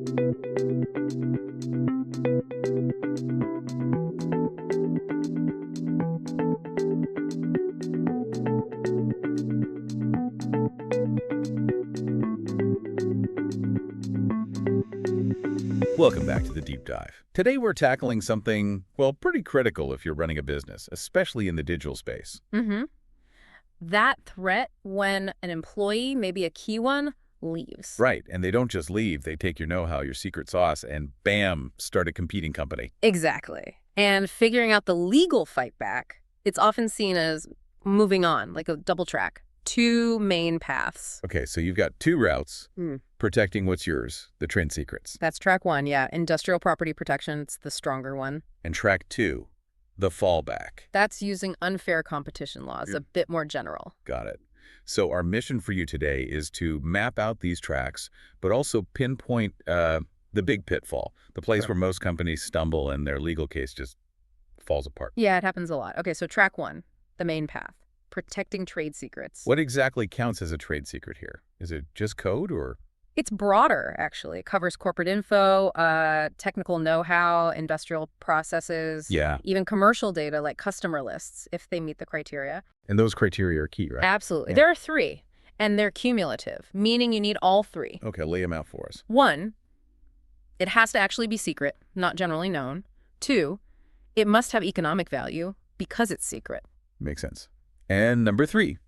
Welcome back to the Deep Dive. Today we're tackling something, well, pretty critical if you're running a business, especially in the digital space. That threat when an employee, maybe a key one, leaves. Right, and they don't just leave, they take your know-how, your secret sauce, and bam, start a competing company. Exactly. And figuring out the legal fight back, it's often seen as moving on, like a double track. Two main paths. Okay, so you've got two routes, protecting what's yours, the trade secrets. That's track one, yeah. Industrial property protection, it's the stronger one. And track two, the fallback. That's using unfair competition laws, a bit more general. Got it. So our mission for you today is to map out these tracks, but also pinpoint the big pitfall, the place where most companies stumble and their legal case just falls apart. Yeah, it happens a lot. Okay, so track one, the main path. Protecting trade secrets. What exactly counts as a trade secret here? Is it just code or? It's broader, actually. It covers corporate info, technical know-how, industrial processes, even commercial data like customer lists, if they meet the criteria. And those criteria are key, right? Absolutely. Yeah. There are three, and they're cumulative, meaning you need all three. Okay, lay them out for us. One, it has to actually be secret, not generally known. Two, it must have economic value because it's secret. Makes sense. And number three.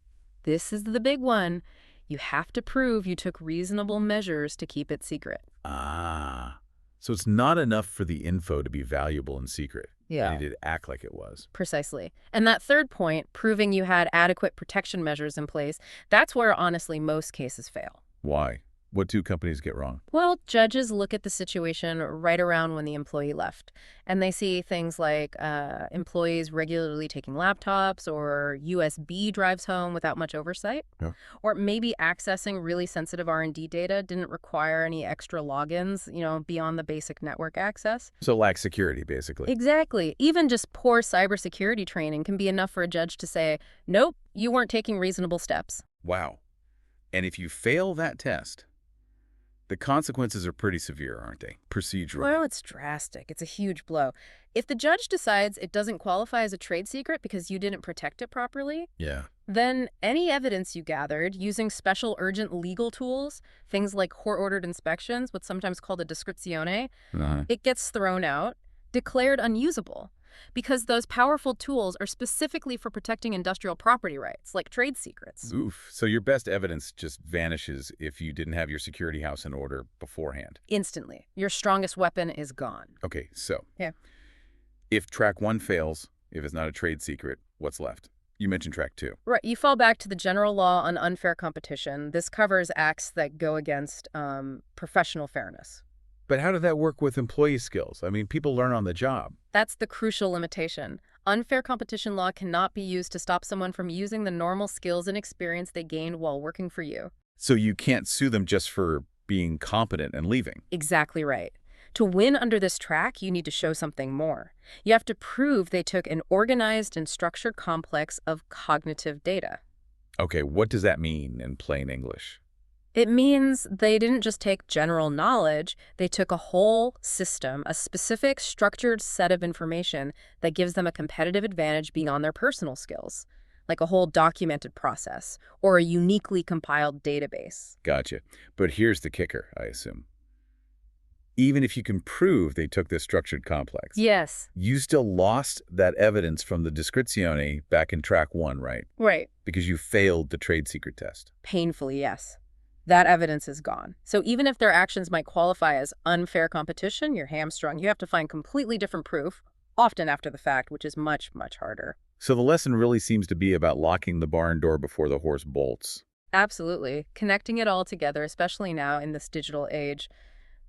This is the big one. You have to prove you took reasonable measures to keep it secret. Ah, so it's not enough for the info to be valuable and secret. Yeah. You need to act like it was. Precisely. And that third point, proving you had adequate protection measures in place, that's where honestly most cases fail. Why? What do companies get wrong? Well, judges look at the situation right around when the employee left, and they see things like employees regularly taking laptops or USB drives home without much oversight, or maybe accessing really sensitive R&D data didn't require any extra logins, beyond the basic network access. So lack security, basically. Exactly. Even just poor cybersecurity training can be enough for a judge to say, nope, you weren't taking reasonable steps. Wow. And if you fail that test, the consequences are pretty severe, aren't they? Procedural. Well, it's drastic. It's a huge blow. If the judge decides it doesn't qualify as a trade secret because you didn't protect it properly, then any evidence you gathered using special urgent legal tools, things like court-ordered inspections, what's sometimes called a descrizione, it gets thrown out, declared unusable. Because those powerful tools are specifically for protecting industrial property rights, like trade secrets. Oof. So your best evidence just vanishes if you didn't have your security house in order beforehand. Instantly. Your strongest weapon is gone. Okay, so if track one fails, if it's not a trade secret, what's left? You mentioned track two. Right. You fall back to the general law on unfair competition. This covers acts that go against professional fairness. But how did that work with employee skills? I mean, people learn on the job. That's the crucial limitation. Unfair competition law cannot be used to stop someone from using the normal skills and experience they gained while working for you. So you can't sue them just for being competent and leaving. Exactly right. To win under this track, you need to show something more. You have to prove they took an organized and structured complex of cognitive data. Okay, what does that mean in plain English? It means they didn't just take general knowledge, they took a whole system, a specific structured set of information that gives them a competitive advantage beyond their personal skills, like a whole documented process or a uniquely compiled database. Gotcha. But here's the kicker, I assume. Even if you can prove they took this structured complex, you still lost that evidence from the descrizione back in track one, right? Right. Because you failed the trade secret test. Painfully, yes. That evidence is gone. So even if their actions might qualify as unfair competition, you're hamstrung. You have to find completely different proof, often after the fact, which is much, much harder. So the lesson really seems to be about locking the barn door before the horse bolts. Absolutely. Connecting it all together, especially now in this digital age.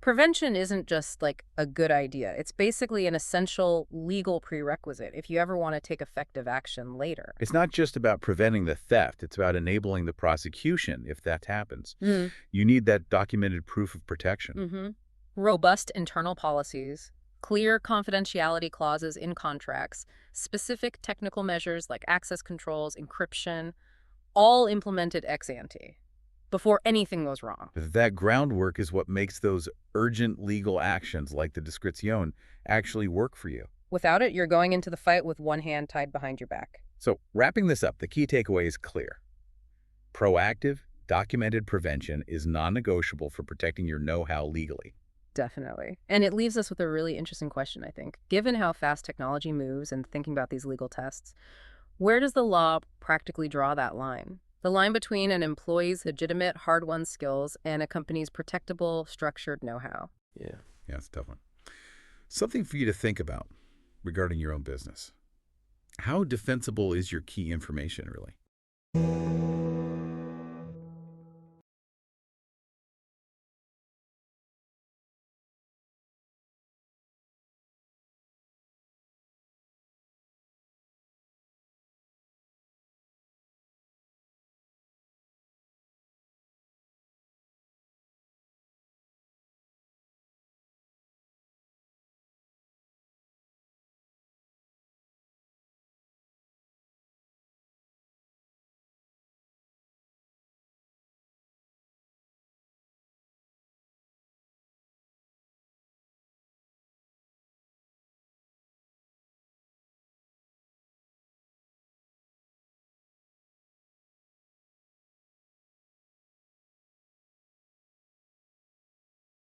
Prevention isn't just like a good idea. It's basically an essential legal prerequisite if you ever want to take effective action later. It's not just about preventing the theft. It's about enabling the prosecution if that happens. You need that documented proof of protection. Robust internal policies, clear confidentiality clauses in contracts, specific technical measures like access controls, encryption, all implemented ex ante. before anything goes wrong. That groundwork is what makes those urgent legal actions like the discretion actually work for you. Without it, you're going into the fight with one hand tied behind your back. So wrapping this up, the key takeaway is clear. Proactive, documented prevention is non-negotiable for protecting your know-how legally. Definitely. And it leaves us with a really interesting question, I think. Given how fast technology moves and thinking about these legal tests, where does the law practically draw that line? The line between an employee's legitimate, hard-won skills and a company's protectable, structured know-how. Yeah, it's a tough one. Something for you to think about regarding your own business. How defensible is your key information, really?